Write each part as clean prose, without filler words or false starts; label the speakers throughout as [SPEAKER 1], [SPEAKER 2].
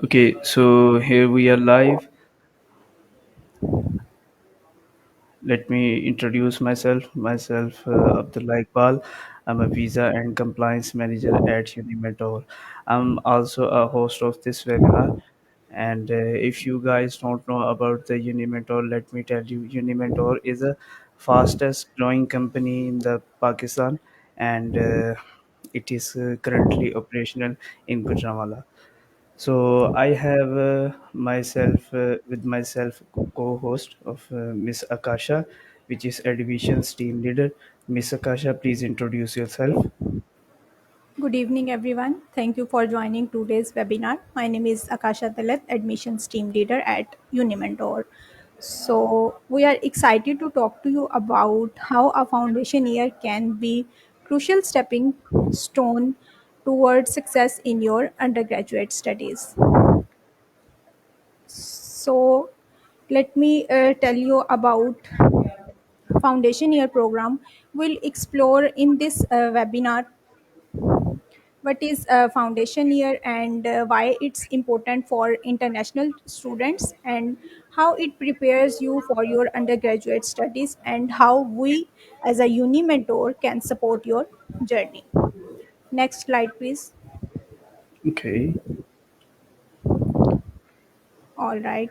[SPEAKER 1] Okay, so here we are live. Let me introduce myself. Abdullah Iqbal. I'm a visa and compliance manager at Unimentor. I'm also a host of this webinar. And if you guys don't know about the Unimentor, let me tell you, Unimentor is a fastest growing company in the Pakistan, and it is currently operational in Gujranwala. So I have myself co-host of Miss Akasha, which is admissions team leader. Miss Akasha, please introduce yourself.
[SPEAKER 2] Good evening, everyone. Thank you for joining today's webinar. My name is Akasha Dalat, Admissions Team Leader at Unimentor. So, we are excited to talk to you about how a foundation year can be crucial stepping stone towards success in your undergraduate studies. So, let me tell you about foundation year program. We'll explore in this webinar what is a foundation year and why it's important for international students and how it prepares you for your undergraduate studies and how we as a uni mentor can support your journey. Next slide please.
[SPEAKER 1] Okay.
[SPEAKER 2] All right,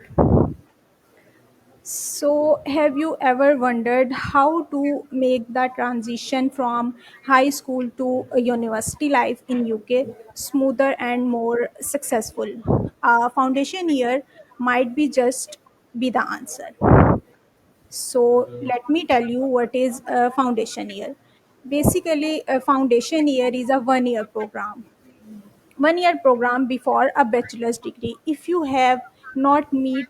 [SPEAKER 2] so have you ever wondered how to make the transition from high school to a university life in UK smoother and more successful? A foundation year might be just be the answer. So let me tell you what is a foundation year. Basically, a foundation year is a 1 year program. 1 year program before a bachelor's degree. If you have not meet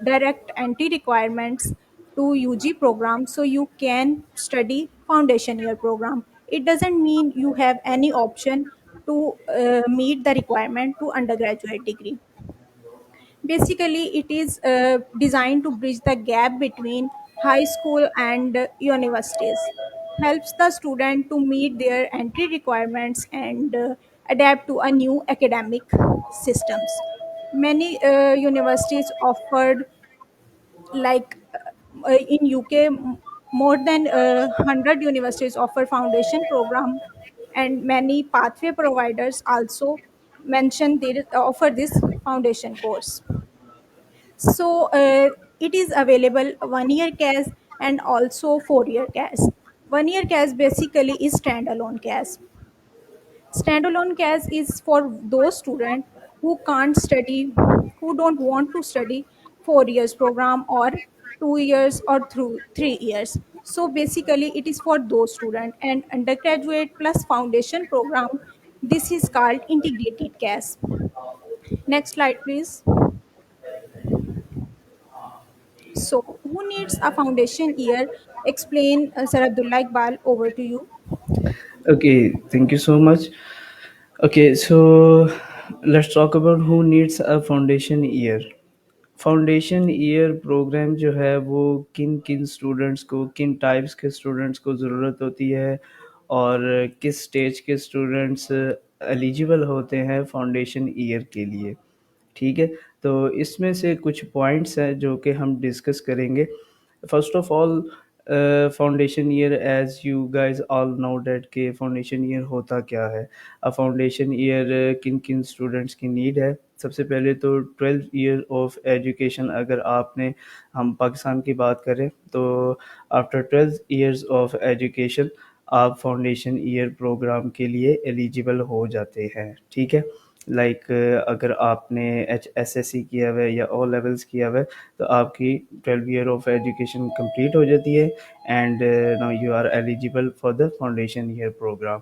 [SPEAKER 2] direct entry requirements to UG program, so you can study foundation year program. It doesn't mean you have any option to meet the requirement to undergraduate degree. Basically, it is designed to bridge the gap between high school and universities, helps the student to meet their entry requirements and adapt to a new academic systems. Many universities offered like in UK, more than 100 universities offer foundation program, and many pathway providers also mention they offer this foundation course. So it is available 1 year cash and also 4 year cash. 1 year cash basically is standalone cash. Standalone cash is for those students who can't study, who don't want to study 4 years program or 2 years or through 3 years. So basically, it is for those students and undergraduate plus foundation program. This is called integrated cash. Next slide, please. So, who needs a foundation year? Explain, Sir Abdullah Iqbal, over to you.
[SPEAKER 1] Okay, thank you so much. Okay, so let's talk about who needs a foundation year. Foundation year programme जो है वो किन किन students को किन types के students को ज़रूरत होती है और किस स्टेज के स्टूडेंट्स एलिजिबल होते हैं फाउंडेशन ईयर के लिए। ठीक है, तो इसमें से कुछ पॉइंट्स हैं जो कि हम डिस्कस करेंगे। First of all, foundation year, as you guys all know that कि फाउंडेशन ईयर होता क्या है। फाउंडेशन ईयर किन किन स्टूडेंट्स की नीड है। सबसे पहले तो 12 ईयर ऑफ एजुकेशन, अगर आपने हम पाकिस्तान की बात करें तो आफ्टर 12 ईयर्स ऑफ एजुकेशन आप फाउंडेशन ईयर प्रोग्राम के लिए एलिजिबल हो जाते हैं। ठीक है, लाइक अगर आपने एचएसएससी किया हुआ है या ओ लेवल्स किया हुआ है तो आपकी 12 ईयर ऑफ एजुकेशन कंप्लीट हो जाती है and now you are eligible for the foundation year programme.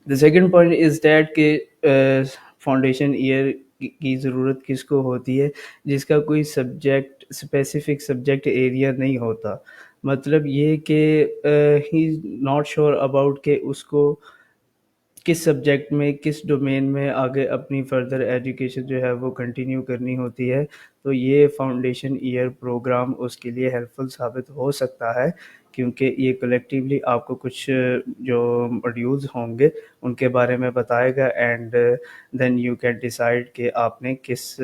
[SPEAKER 1] The second point is that कि फाउंडेशन ईयर की ज़रूरत किसको होती है जिसका कोई सब्जेक्ट स्पेसिफिक सब्जेक्ट एरिया नहीं होता। मतलब ये कि he is not sure about कि उसको کس سبجیکٹ میں کس ڈومین میں آگے اپنی فردر ایجوکیشن جو ہے وہ کنٹینیو کرنی ہوتی ہے، تو یہ فاؤنڈیشن ایئر پروگرام اس کے لیے ہیلپ فل ثابت ہو سکتا ہے، کیونکہ یہ کلیکٹیولی آپ کو کچھ جو موڈیولز ہوں گے ان کے بارے میں بتائے گا، and then you can decide کہ آپ نے کس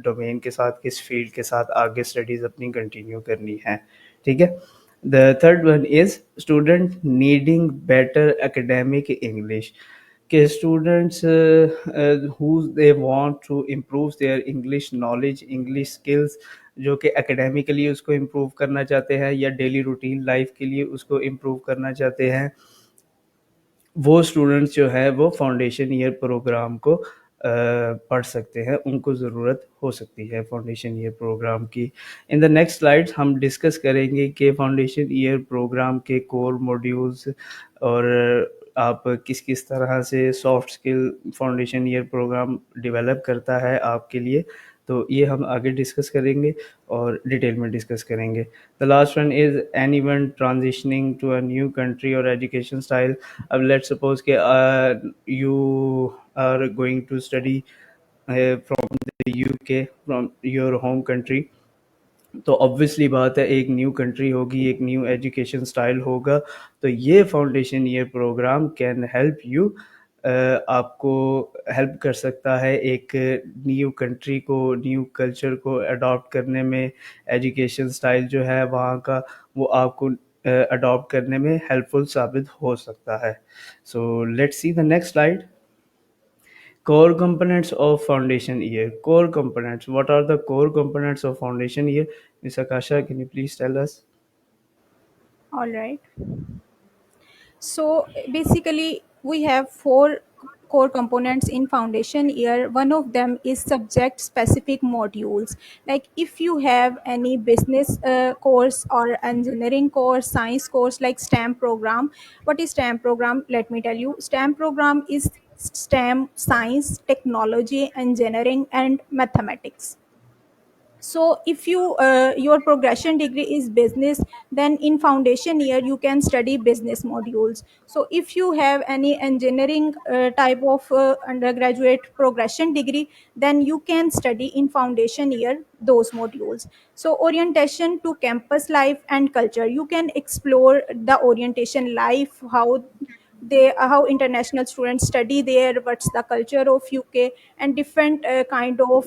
[SPEAKER 1] ڈومین کے ساتھ کس فیلڈ کے ساتھ آگے اسٹڈیز اپنی کنٹینیو کرنی ہے. ٹھیک ہے. The third one is student needing better academic English. کہ students who they want to improve their English knowledge, English skills، جو کہ اکیڈیمیکلی اس کو امپروو کرنا چاہتے ہیں یا ڈیلی روٹین لائف کے لیے اس کو امپروو کرنا چاہتے ہیں، وہ اسٹوڈنٹس جو ہے وہ فاؤنڈیشن ایئر پروگرام کو پڑھ سکتے ہیں، ان کو ضرورت ہو سکتی ہے فاؤنڈیشن ایئر پروگرام کی. ان دا نیکسٹ سلائڈ ہم ڈسکس کریں گے کہ فاؤنڈیشن ایئر پروگرام کے کور موڈیولز اور آپ کس کس طرح سے soft skill foundation year programme develop کرتا ہے آپ کے لیے. تو یہ ہم آگے ڈسکس کریں گے اور ڈیٹیل میں ڈسکس کریں گے. The last one is anyone transitioning to a new country or education style. اب let's suppose کہ you are going to study from the UK, from your home country. تو obviously بات ہے ایک نیو کنٹری ہوگی، ایک نیو ایجوکیشن سٹائل ہوگا، تو یہ foundation year programme can help you, آپ کو ہیلپ کر سکتا ہے ایک نیو کنٹری کو، نیو کلچر کو اڈاپٹ کرنے میں. ایجوکیشن سٹائل جو ہے وہاں کا وہ آپ کو اڈاپٹ کرنے میں ہیلپ فل ثابت ہو سکتا ہے. So let's see the next slide. Core components of foundation year. Core components. What are the core components of foundation year? Ms. Akasha, can you please tell us?
[SPEAKER 2] All right. So basically, we have four core components in foundation year. One of them is subject specific modules. Like if you have any business course or engineering course, science course like STEM program. What is STEM program? Let me tell you. STEM program is STEM, science, technology, engineering, and mathematics. So if your progression degree is business, then in foundation year you can study business modules. So if you have any engineering type of undergraduate progression degree, then you can study in foundation year those modules. So orientation to campus life and culture, you can explore the orientation life, how international students study there, what's the culture of UK, and different kind of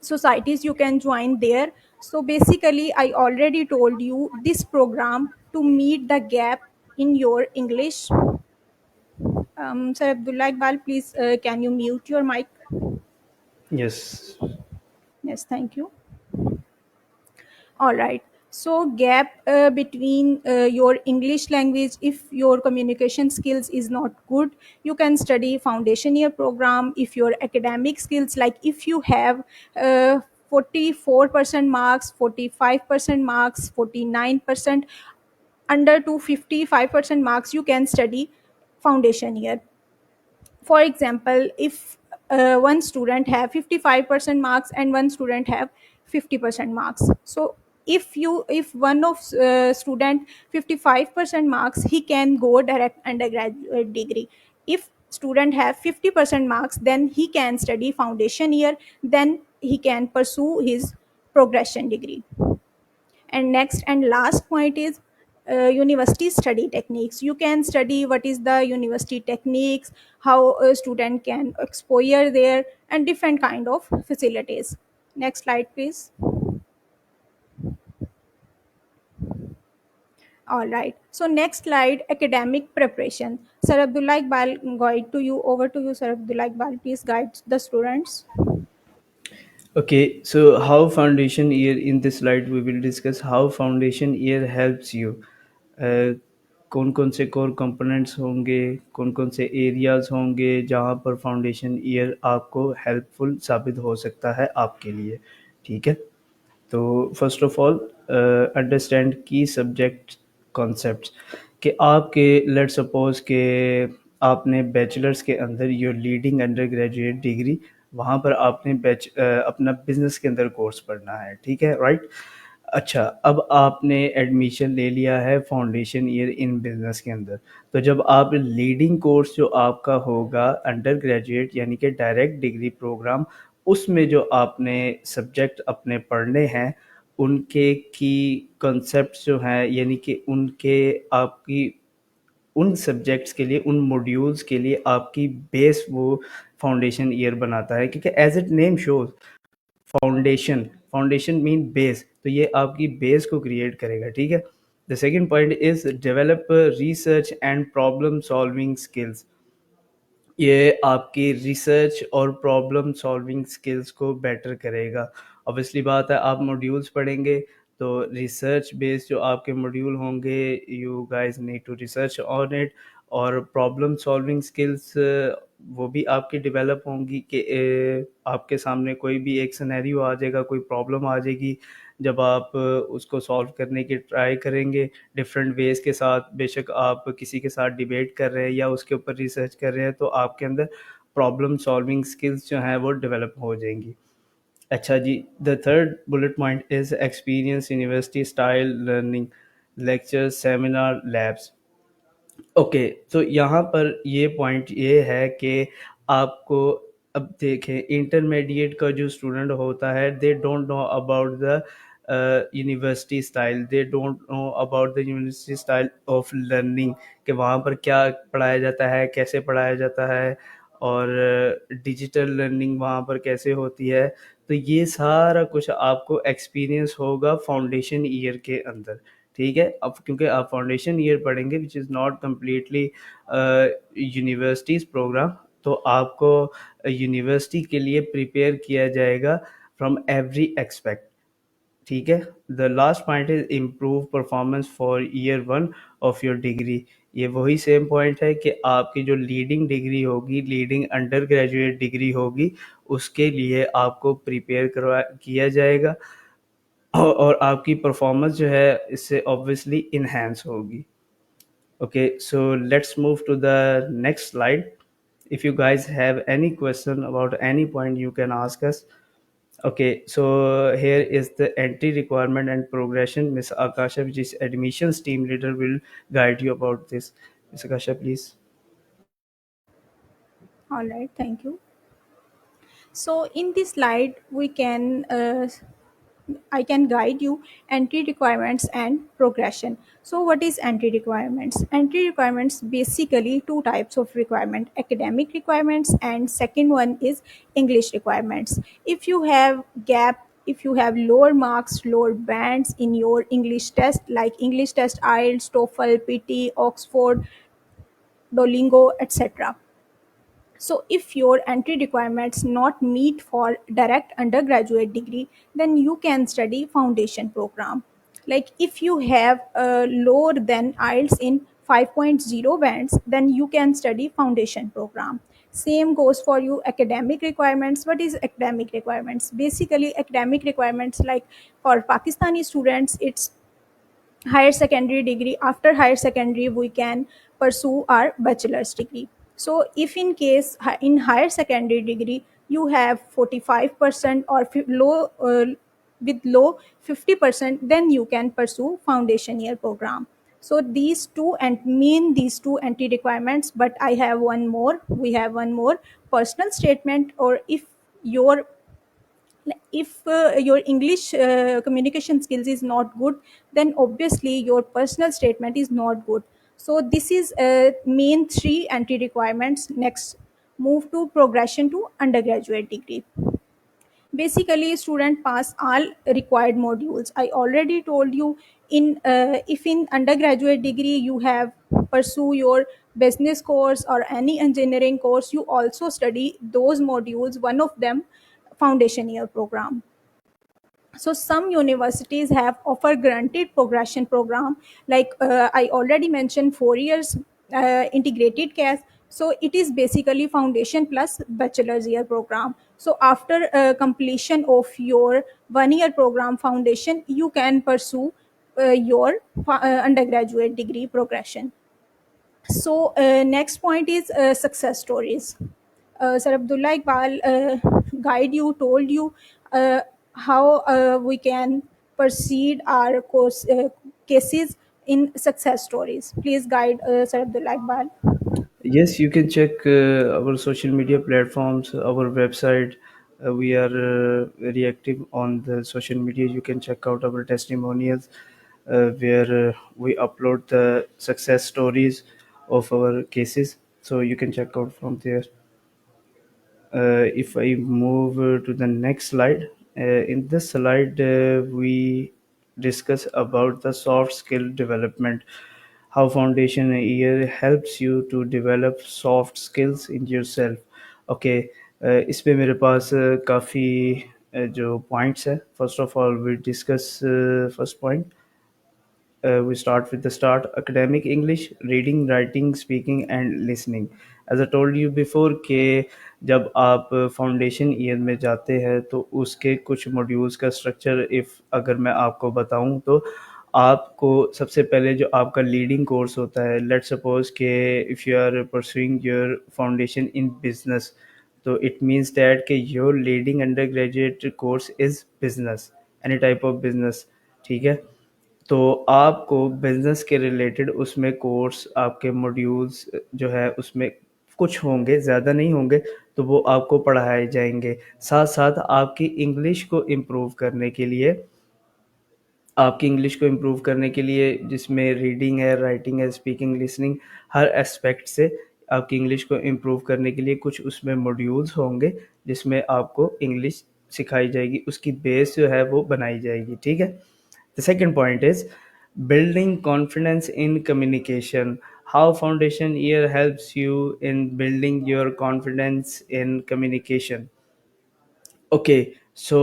[SPEAKER 2] societies you can join there. So basically, I already told you this program to meet the gap in your English. Sir Abdullah Iqbal, please can you mute your mic?
[SPEAKER 1] Yes.
[SPEAKER 2] Yes, thank you. All right. So gap between your English language, if your communication skills is not good, you can study foundation year program. If your academic skills, like if you have 44% marks, 45% marks, 49%, under to 55% marks, you can study foundation year. For example, if one student have 55% marks and one student have 50% marks, so if one of student 55% marks, he can go direct undergraduate degree. If student have 50% marks, then he can study foundation year, then he can pursue his progression degree. And next and last point is university study techniques. You can study what is the university techniques, how a student can exposure there, and different kind of facilities. Next slide, please. All right. So next slide, academic preparation. Sir Abdullah Iqbal, guide to you. Over to you, Sir Abdullah Iqbal. Please guide the students.
[SPEAKER 1] Okay, so how foundation year, in this slide we will discuss how foundation year helps you. کون کون سے کور components ہوں گے، کون کون سے areas ہوں گے جہاں پر فاؤنڈیشن ایئر آپ کو ہیلپ فل ثابت ہو سکتا ہے آپ کے لیے. ٹھیک ہے. تو فرسٹ آف آل انڈرسٹینڈ کی سبجیکٹ کانسیپٹس، کہ آپ کے لیٹ سپوز کہ آپ نے بیچلرس کے اندر your leading undergraduate degree, وہاں پر آپ نے اپنا بزنس کے اندر کورس پڑھنا ہے. ٹھیک ہے، رائٹ. اچھا، اب آپ نے ایڈمیشن لے لیا ہے فاؤنڈیشن ایئر ان بزنس کے اندر، تو جب آپ لیڈنگ کورس جو آپ کا ہوگا انڈر گریجویٹ یعنی کہ ڈائریکٹ ڈگری پروگرام، اس میں جو آپ نے سبجیکٹ اپنے پڑھنے ہیں ان کے کی کنسیپٹس جو ہیں، یعنی کہ ان کے آپ کی ان سبجیکٹس کے لیے، ان موڈیولز کے لیے آپ کی بیس وہ فاؤنڈیشن ایئر بناتا ہے، کیونکہ as it name shows foundation, foundation main base, تو یہ آپ کی بیس کو کریٹ کرے گا. ٹھیک ہے. The second point is develop research and problem solving skills. یہ آپ کی ریسرچ اور پرابلم سالونگ سکلز کو بیٹر کرے گا. obviously بات ہے، آپ موڈیولز پڑھیں گے تو ریسرچ بیس جو آپ کے موڈیول ہوں گے، you guys need to research on it. اور پرابلم سالونگ سکلز وہ بھی آپ کی ڈیولپ ہوں گی کہ آپ کے سامنے کوئی بھی ایک سینیریو آ جائے گا، کوئی پرابلم آ جائے گی، جب آپ اس کو سالو کرنے کی ٹرائی کریں گے ڈفرینٹ ویز کے ساتھ، بے شک آپ کسی کے ساتھ ڈیبیٹ کر رہے ہیں یا اس کے اوپر ریسرچ کر رہے ہیں، تو آپ کے اندر پرابلم سالونگ سکلز جو ہیں وہ ڈیولپ ہو جائیں گی. اچھا جی، the third bullet point is experience university style learning, lecture, seminar, labs. Okay, تو یہاں پر یہ پوائنٹ یہ ہے کہ آپ کو، اب دیکھیں انٹرمیڈیٹ کا جو اسٹوڈنٹ ہوتا ہے، they don't know about the university style, they don't know about the university style of learning, کہ وہاں پر کیا پڑھایا جاتا ہے، کیسے پڑھایا جاتا ہے، اور ڈیجیٹل لرننگ وہاں پر کیسے ہوتی ہے. تو یہ سارا کچھ آپ کو ایکسپیرینس ہوگا فاؤنڈیشن ایئر کے اندر. ٹھیک ہے. اب کیونکہ آپ فاؤنڈیشن ایئر پڑھیں گے which is not completely universities program, تو آپ کو یونیورسٹی کے لیے پریپیئر کیا جائے گا فرام ایوری ایکسپیکٹ. ٹھیک ہے. The last point is improve performance for year one of your degree. یہ وہی سیم پوائنٹ ہے کہ آپ کی جو لیڈنگ ڈگری ہوگی، لیڈنگ انڈر گریجویٹ ڈگری ہوگی، اس کے لیے آپ کو پریپیئر کیا جائے گا، اور آپ کی پرفارمنس جو ہے اس سے obviously انہینس ہوگی. Okay, so let's move to the next slide. If you guys have any question about any point, you can ask us. Okay, so here is the entry requirement and progression. Miss Akasha, which is admissions team leader, will guide you about this. Miss Akasha, please.
[SPEAKER 2] All right, thank you. So in this slide, I can guide you entry requirements and progression. So what is entry requirements? Entry requirements basically two types of requirement: academic requirements and second one is English requirements. If you have gap, if you have lower marks, lower bands in your English test, like English test, IELTS, TOEFL, PT, Oxford, Duolingo, etc. So if your entry requirements not meet for direct undergraduate degree, then you can study foundation program. Like if you have lower than IELTS in 5.0 bands, then you can study foundation program. Same goes for you academic requirements. What is academic requirements? Basically academic requirements, like for Pakistani students, it's higher secondary degree. After higher secondary we can pursue our bachelor's degree. So if in case in higher secondary degree you have 45% or low with low 50%, then you can pursue foundation year program. So these two and mean these two entry requirements, but I have one more, we have one more: personal statement. Or if your English communication skills is not good, then obviously your personal statement is not good. So this is main three entry requirements. Next, move to progression to undergraduate degree. Basically student pass all required modules. I already told you, in if in undergraduate degree you have pursue your business course or any engineering course, you also study those modules, one of them foundation year program. So some universities have offer granted progression program, like I already mentioned 4 years integrated CAS. So it is basically foundation plus bachelor's year program. So after completion of your 1 year program foundation, you can pursue your undergraduate degree progression. So next point is success stories. Sir Abdullah Iqbal guide you, told you how we can proceed our cases in success stories. Please guide Sir Abdullah Iqbal.
[SPEAKER 1] Yes, you can check our social media platforms, our website. We are very active on the social media. You can check out our testimonials, where we upload the success stories of our cases. So you can check out from there. If I move to the next slide, in this slide we discuss about the soft skill development, how foundation year helps you to develop soft skills in yourself. Okay, इस पे मेरे पास काफ़ी जो points है. First of all we discuss first point. We start with the start. Academic English, reading, writing, speaking and listening. As I told you before कि जब आप foundation year में जाते हैं तो उसके कुछ मॉड्यूल्स का स्ट्रक्चर इफ़ अगर मैं आपको बताऊं तो आपको सबसे पहले जो आपका लीडिंग कोर्स होता है, लेट्स सपोज कि if you are pursuing your foundation in business, तो इट मीन्स दैट कि your leading undergraduate course is business, any type of business. ठीक है, तो आपको बिजनेस के रिलेटेड उसमें कोर्स आपके मॉड्यूल्स जो है उसमें कुछ होंगे, ज़्यादा नहीं होंगे, तो वो आपको पढ़ाए जाएंगे. साथ साथ आपकी इंग्लिश को इम्प्रूव करने के लिए, आपकी इंग्लिश को इम्प्रूव करने के लिए जिसमें रीडिंग है, राइटिंग है, स्पीकिंग, लिसनिंग, हर एस्पेक्ट से आपकी इंग्लिश को इम्प्रूव करने के लिए कुछ उसमें मॉड्यूल्स होंगे जिसमें आपको इंग्लिश सिखाई जाएगी, उसकी बेस जो है वो बनाई जाएगी. ठीक है. The second point is building confidence in communication. How foundation year helps you in building your confidence in communication. Okay, so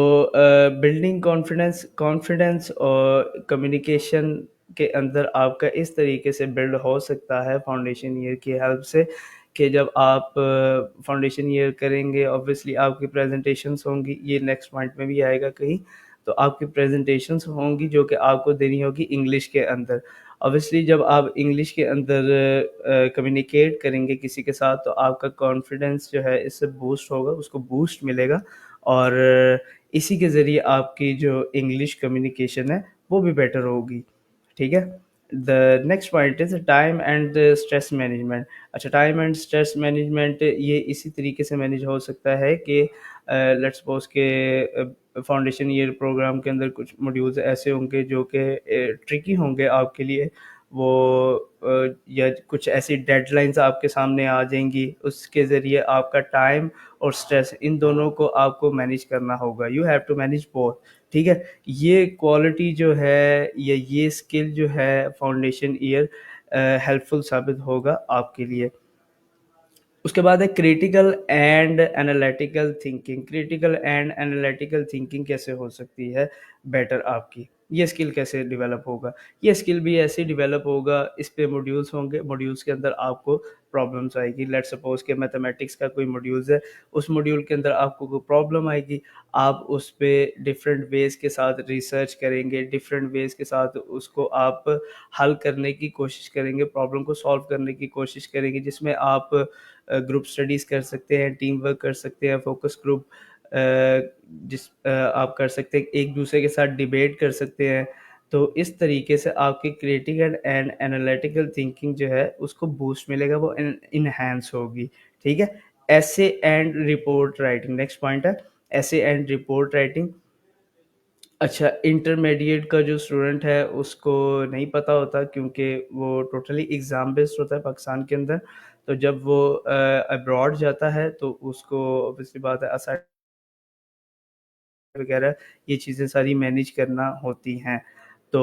[SPEAKER 1] building confidence और communication के अंदर आपका इस तरीके से बिल्ड हो सकता है फाउंडेशन ईयर की हेल्प से कि जब आप फाउंडेशन ईयर करेंगे, ऑब्वियसली आपकी प्रेजेंटेशंस होंगी, ये नेक्स्ट पॉइंट में भी आएगा कहीं, तो आपकी प्रेजेंटेशंस होंगी जो कि आपको देनी होगी इंग्लिश के अंदर. ऑब्वियसली जब आप इंग्लिश के अंदर कम्युनिकेट करेंगे किसी के साथ तो आपका कॉन्फिडेंस जो है इससे बूस्ट होगा, उसको बूस्ट मिलेगा, और इसी के ज़रिए आपकी जो इंग्लिश कम्युनिकेशन है वो भी बेटर होगी. ठीक है. The next point is time and stress management. अच्छा, टाइम एंड स्ट्रेस मैनेजमेंट ये इसी तरीके से मैनेज हो सकता है कि लेट्स सपोज के फाउंडेशन ईयर प्रोग्राम के अंदर कुछ मॉड्यूल्स ऐसे होंगे जो कि ट्रिकी होंगे आपके लिए, वो या कुछ ऐसी डेडलाइंस आपके सामने आ जाएंगी, उसके ज़रिए आपका टाइम और स्ट्रेस इन दोनों को आपको मैनेज करना होगा. You have to manage both. ठीक है. ये क्वालिटी जो है या ये स्किल जो है फाउंडेशन ईयर हेल्पफुल साबित होगा आपके लिए. उसके बाद है critical and analytical thinking. Critical and analytical thinking कैसे हो सकती है बेटर आपकी, ये स्किल कैसे डेवलप होगा. ये स्किल भी ऐसे डेवलप होगा, इस पे मॉड्यूल्स होंगे, मॉड्यूल्स के अंदर आपको प्रॉब्लम्स आएगी. लेट्स सपोज के मैथमेटिक्स का कोई मॉड्यूल्स है, उस मॉड्यूल के अंदर आपको कोई प्रॉब्लम आएगी, आप उस पे डिफरेंट वेज के साथ रिसर्च करेंगे, डिफरेंट वेज के साथ उसको आप हल करने की कोशिश करेंगे, प्रॉब्लम को सॉल्व करने की कोशिश करेंगे, जिसमें आप ग्रुप स्टडीज़ कर सकते हैं, टीम वर्क कर सकते हैं, फोकस ग्रुप आप कर सकते हैं, एक दूसरे के साथ डिबेट कर सकते हैं. तो इस तरीके से आपकी क्रिटिकल एंड एनालिटिकल थिंकिंग जो है उसको बूस्ट मिलेगा, वो इनहेंस होगी. ठीक है. ऐसे and report writing next point है, ऐसे एंड रिपोर्ट राइटिंग. अच्छा, इंटरमीडिएट का जो स्टूडेंट है उसको नहीं पता होता क्योंकि वो टोटली एग्ज़ाम बेस्ड होता है पाकिस्तान के अंदर. तो जब वो अब्रॉड जाता है तो उसको ऑब्वियसली बात है असाइनमेंट वगैरह ये चीज़ें सारी मैनेज करना होती हैं. तो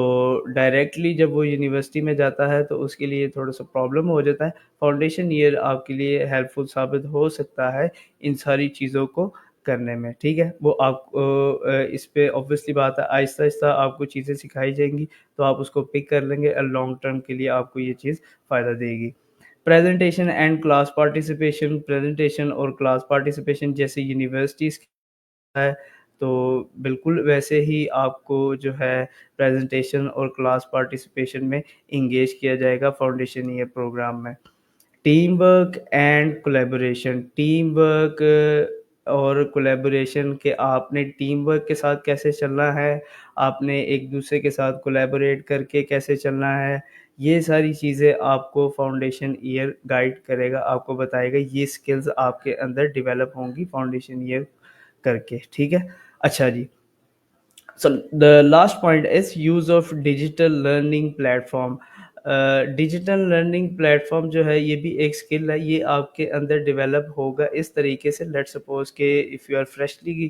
[SPEAKER 1] डायरेक्टली जब वो यूनिवर्सिटी में जाता है तो उसके लिए थोड़ा-सा प्रॉब्लम हो जाता है. फाउंडेशन ईयर आपके लिए हेल्पफुल साबित हो सकता है इन सारी चीज़ों को करने में. ठीक है. वो आपको इस पे ऑब्वियसली बात है आहिस्ता-आहिस्ता आपको चीज़ें सिखाई जाएँगी, तो आप उसको पिक कर लेंगे और लॉन्ग टर्म के लिए आपको ये चीज़ फ़ायदा देगी. Presentation and class participation. Presentation और क्लास पार्टिसिपेशन जैसे यूनिवर्सिटीज़ है, तो बिल्कुल वैसे ही आपको जो है प्रेजेंटेशन और क्लास पार्टिसिपेशन में इंगेज किया जाएगा फाउंडेशन ईयर प्रोग्राम में. Team work and collaboration. Team work اور کولیبوریشن کہ آپ نے ٹیم ورک کے ساتھ کیسے چلنا ہے، آپ نے ایک دوسرے کے ساتھ کولیبوریٹ کر کے کیسے چلنا ہے، یہ ساری چیزیں آپ کو فاؤنڈیشن ایئر گائیڈ کرے گا، آپ کو بتائے گا، یہ اسکلز آپ کے اندر ڈیولپ ہوں گی فاؤنڈیشن ایئر کر کے. ٹھیک ہے. اچھا جی. So the last point is use of digital learning platform. Digital learning plate form جو ہے یہ بھی ایک اسکل ہے، یہ آپ کے اندر ڈیولپ ہوگا اس طریقے سے. لیٹ سپوز کہ if you are freshly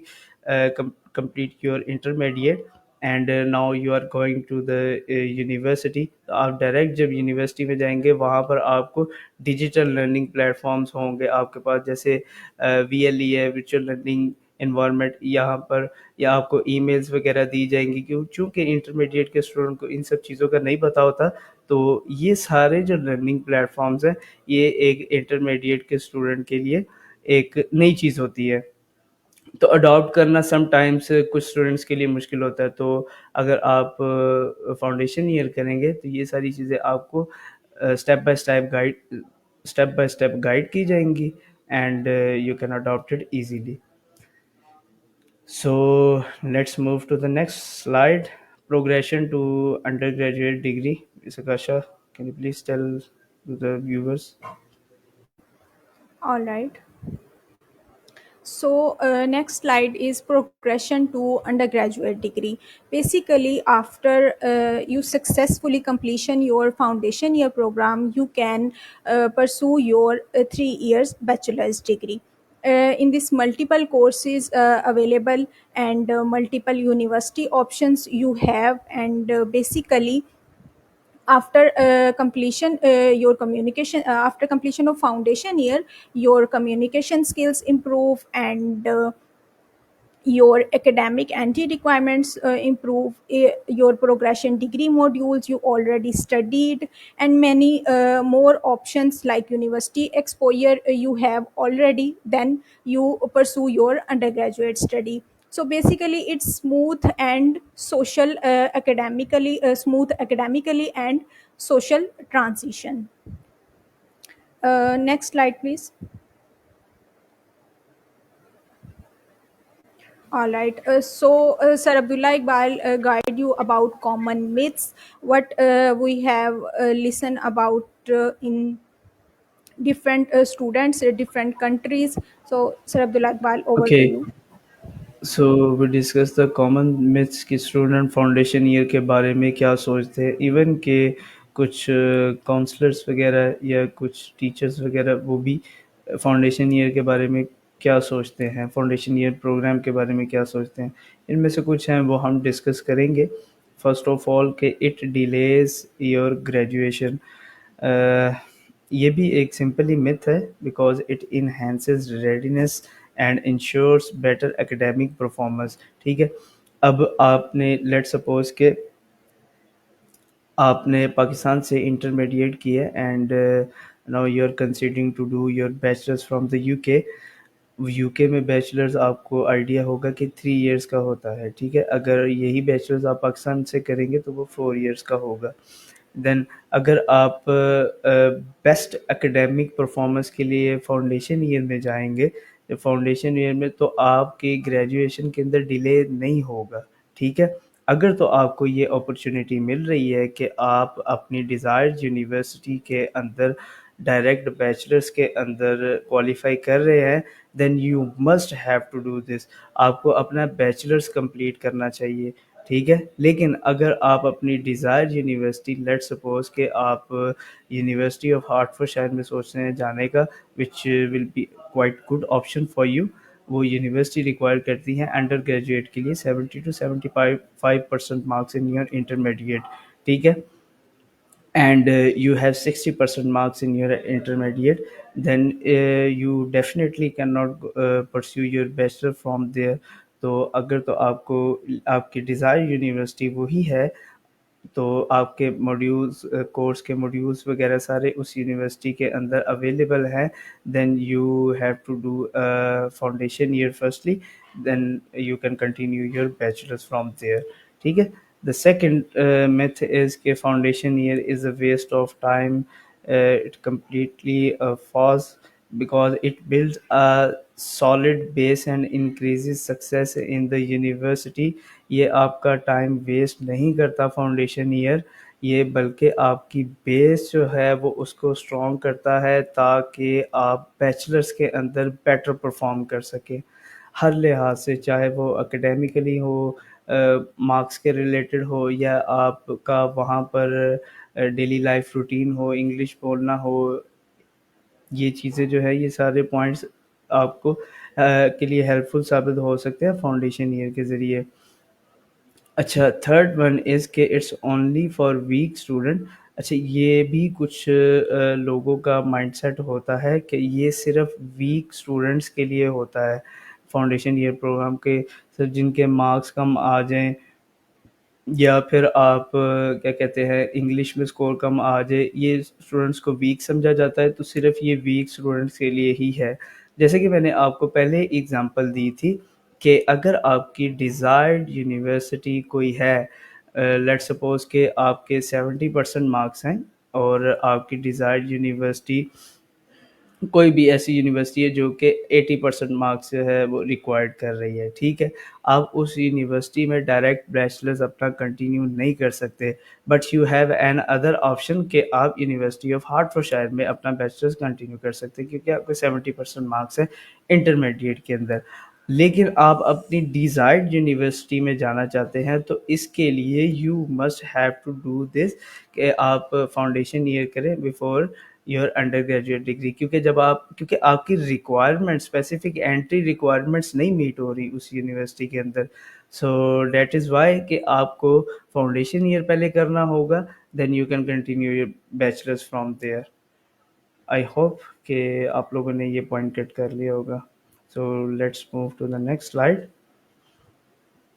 [SPEAKER 1] complete your intermediate and now you are going to the university, تو آپ ڈائریکٹ جب یونیورسٹی میں جائیں گے وہاں پر آپ کو ڈیجیٹل لرننگ پلیٹفارمس ہوں گے آپ کے پاس، جیسے وی ایل ای ہے، ورچوئل لرننگ انوائرمنٹ. یہاں پر یا آپ کو ای میلز وغیرہ دی جائیں گی، چونکہ انٹرمیڈیٹ کے اسٹوڈنٹ کو ان سب چیزوں کا نہیں پتہ ہوتا. تو یہ سارے جو لرننگ پلیٹ فارمز ہیں یہ ایک انٹرمیڈیٹ کے اسٹوڈنٹ کے لیے ایک نئی چیز ہوتی ہے، تو اڈاپٹ کرنا سم ٹائمس کچھ اسٹوڈنٹس کے لیے مشکل ہوتا ہے. تو اگر آپ فاؤنڈیشن ایئر کریں گے تو یہ ساری چیزیں آپ کو اسٹیپ بائی اسٹیپ گائڈ کی جائیں گی and you can adapt it easily. So let's move to the next slide. Progression to undergraduate degree. Sakasha, can you please tell to the viewers?
[SPEAKER 2] All right. So next slide is progression to undergraduate degree. Basically, after you successfully completion your foundation year program, you can pursue your 3 years bachelor's degree. In this, multiple courses available and multiple university options you have, and basically after completion your communication after completion of foundation year, your communication skills improve, and your academic anti requirements improve, your progression degree modules you already studied, and many more options like university exposure you have already, then you pursue your undergraduate study. So basically it's smooth and social, smooth academically and social transition. Next slide please. All right. Sir Abdullah Iqbal guide you about common myths, what we have listened about in different students, different countries. So, Sir Abdullah Iqbal, over to
[SPEAKER 1] Okay,
[SPEAKER 2] you.
[SPEAKER 1] so we discuss the common myths کہ student foundation year کے بارے میں کیا سوچتے ہیں. Even کہ کچھ counsellors وغیرہ یا کچھ ٹیچرس وغیرہ وہ بھی فاؤنڈیشن ایئر کے بارے میں کیا سوچتے ہیں، فاؤنڈیشن ایئر پروگرام کے بارے میں کیا سوچتے ہیں. ان میں سے کچھ ہیں وہ ہم ڈسکس کریں گے. فرسٹ آف آل کہ اٹ ڈیلیز یور گریجویشن. یہ بھی ایک سمپلی myth ہے because it enhances readiness and ensures better academic performance. ٹھیک ہے. اب آپ نے لیٹ سپوز کہ آپ نے پاکستان سے انٹرمیڈیٹ کی ہے and now you are considering to do your bachelors from the U K. U K میں بیچلرز آپ کو آئیڈیا ہوگا کہ 3 ایئرس کا ہوتا ہے. ٹھیک ہے. اگر یہی بیچلرز آپ پاکستان سے کریں گے تو وہ 4 ایئرس کا ہوگا. دین اگر آپ بیسٹ اکیڈیمک پرفارمنس کے لیے فاؤنڈیشن ایئر میں جائیں گے، فاؤنڈیشن ایئر میں، تو آپ کی گریجویشن کے اندر ڈیلے نہیں ہوگا. ٹھیک ہے. اگر تو آپ کو یہ اپرچونیٹی مل رہی ہے کہ آپ اپنی ڈیزائرڈ یونیورسٹی کے اندر ڈائریکٹ بیچلرس کے اندر کوالیفائی کر رہے ہیں، then you must have to do this. آپ کو اپنا بیچلرس کمپلیٹ کرنا چاہیے. ٹھیک ہے. لیکن اگر آپ اپنی ڈیزائر یونیورسٹی، لیٹ سپوز کہ آپ university of Hertfordshire میں سوچ رہے ہیں جانے کا، which will be quite good option for you. وہ یونیورسٹی ریکوائر کرتی ہیں انڈر گریجویٹ کے لیے 70 to 75% marks in your intermediate. ٹھیک ہے. and you have 60% marks in your intermediate, then you definitely cannot pursue your bachelor from there. تو اگر تو آپ کو آپ کی ڈیزائر یونیورسٹی وہی ہے تو آپ کے موڈیولز، کورس کے موڈیولز وغیرہ سارے اس یونیورسٹی کے اندر اویلیبل ہیں، then you have to do foundation year firstly, then you can continue your bachelors from there. ٹھیک ہے. The second myth is کہ foundation year is a waste of time. It completely false because it builds a solid base and increases success in the university. یہ آپ کا time waste نہیں کرتا foundation year, یہ بلکہ آپ کی بیس جو ہے وہ اس کو اسٹرانگ کرتا ہے تاکہ آپ بیچلرس کے اندر بیٹر پرفارم کر سکیں ہر لحاظ سے، چاہے وہ اکیڈیمکلی ہو، مارکس کے ریلیٹڈ ہو، یا آپ کا وہاں پر ڈیلی لائف روٹین ہو، انگلش بولنا ہو. یہ چیزیں جو ہے، یہ سارے پوائنٹس آپ کو کے لیے ہیلپ فل ثابت ہو سکتے ہیں فاؤنڈیشن ایئر کے ذریعے. اچھا، تھرڈ ون از کہ it's only for weak student. اچھا، یہ بھی کچھ لوگوں کا مائنڈ سیٹ ہوتا ہے کہ یہ صرف ویک اسٹوڈنٹس کے لیے ہوتا ہے فاؤنڈیشن ایئر پروگرام کے، سر جن کے مارکس کم آ جائیں یا پھر آپ کیا کہتے ہیں انگلش میں اسکور کم آ جائے، یہ اسٹوڈنٹس کو ویک سمجھا جاتا ہے، تو صرف یہ ویک اسٹوڈنٹس کے لیے ہی ہے. جیسے کہ میں نے آپ کو پہلے ایگزامپل دی تھی کہ اگر آپ کی ڈیزائرڈ یونیورسٹی کوئی ہے، لیٹ سپوز کہ آپ کے 70% مارکس ہیں اور آپ کی ڈیزائرڈ یونیورسٹی کوئی بھی ایسی یونیورسٹی ہے جو کہ 80% مارکس جو ہے وہ ریکوائرڈ کر رہی ہے، ٹھیک ہے. آپ اس یونیورسٹی میں ڈائریکٹ بیچلرز اپنا کنٹینیو نہیں کر سکتے، but you have an other option کہ آپ یونیورسٹی آف ہارٹ شائر میں اپنا بیچلرز کنٹینیو کر سکتے ہیں کیونکہ آپ کے 70% مارکس ہیں انٹرمیڈیٹ کے اندر. لیکن آپ اپنی ڈیزائرڈ یونیورسٹی میں جانا چاہتے ہیں تو اس کے لیے you must have to do this کہ آپ فاؤنڈیشن ایئر کریں before your undergraduate degree, کیونکہ آپ کی ریکوائرمنٹ اسپیسیفک انٹری ریکوائرمنٹس نہیں میٹ ہو رہی اس یونیورسٹی کے اندر. سو دیٹ از وائی کہ آپ کو فاؤنڈیشن ایئر پہلے کرنا ہوگا، then you can continue your bachelors from there. I hope کہ آپ لوگوں نے یہ پوائنٹ گیٹ کر لیا ہوگا. So let's move to the next slide.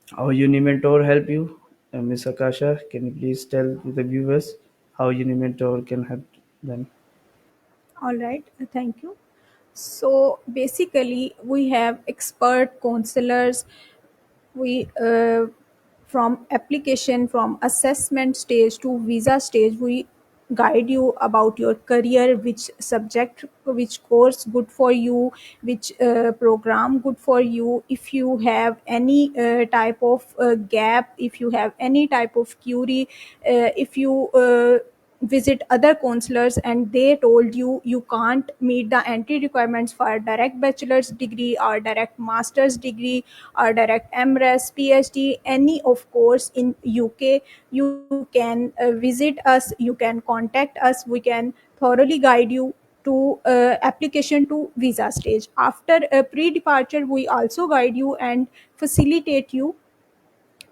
[SPEAKER 1] How Unimentor help you? Miss Akasha, can you please tell to the viewers how Unimentor can help them?
[SPEAKER 2] All right, thank you. So basically, we have expert counselors. We from application, from assessment stage to visa stage, we guide you about your career, which subject, which course good for you, which program good for you. If you have any type of gap, if you have any type of query, if you visit other counselors and they told you you can't meet the entry requirements for direct bachelor's degree or direct master's degree or direct MRes, PhD, any of course in UK, you can visit us, you can contact us, we can thoroughly guide you to application to visa stage. After pre-departure, we also guide you and facilitate you.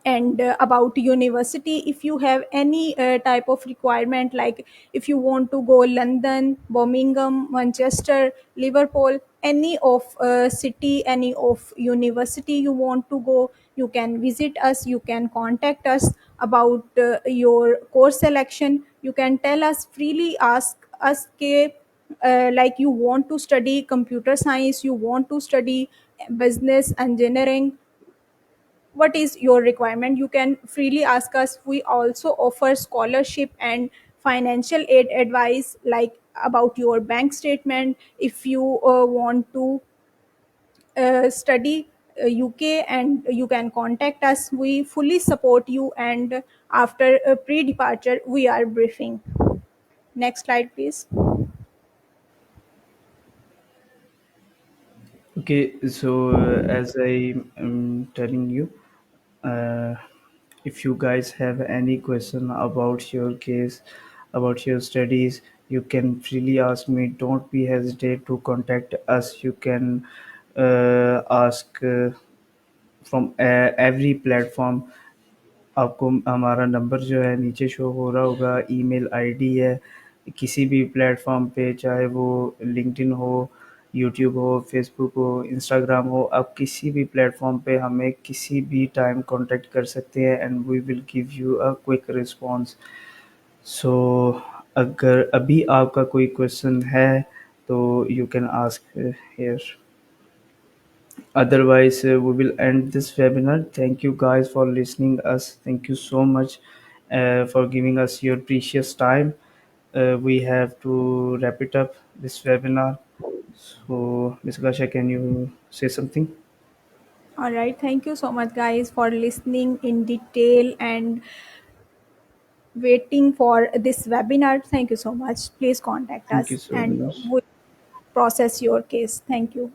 [SPEAKER 2] And about university, if you have any type of requirement, like if you want to go London, Birmingham, Manchester, Liverpool, any of city, any of university you want to go, you can visit us, you can contact us about your course selection. You can tell us freely, ask us ke, like you want to study computer science, you want to study business engineering, what is your requirement, you can freely ask us. We also offer scholarship and financial aid advice, like about your bank statement. If you want to study UK, and you can contact us, we fully support you. And after pre departure, we are briefing. Next slide please.
[SPEAKER 1] Okay, so as I am telling you, uh, if you guys have any question about your case, about your studies, you can freely ask me. Don't be hesitate to contact us. You can ask from every platform. آپ کو ہمارا number جو ہے نیچے شو ہو رہا ہوگا، ای میل I D ہے. کسی بھی پلیٹ فارم پہ، چاہے وہ لنکڈ ان ہو، یوٹیوب ہو، فیس بک ہو، انسٹاگرام ہو، آپ کسی بھی پلیٹ فارم پہ ہمیں کسی بھی ٹائم کانٹیکٹ کر سکتے ہیں and we will give you a quick response. So اگر ابھی آپ کا کوئی کویشچن ہے تو you can ask here. Otherwise, we will end this webinar. Thank you guys for listening us. Thank you so much for giving us your precious time. We have to wrap it up this webinar. So, Ms. Kasha, can you say something?
[SPEAKER 2] All right. Thank you so much, guys, for listening in detail and waiting for this webinar. Thank you so much. Please contact
[SPEAKER 1] Thank you
[SPEAKER 2] us
[SPEAKER 1] so
[SPEAKER 2] and
[SPEAKER 1] much.
[SPEAKER 2] we'll process your case. Thank you.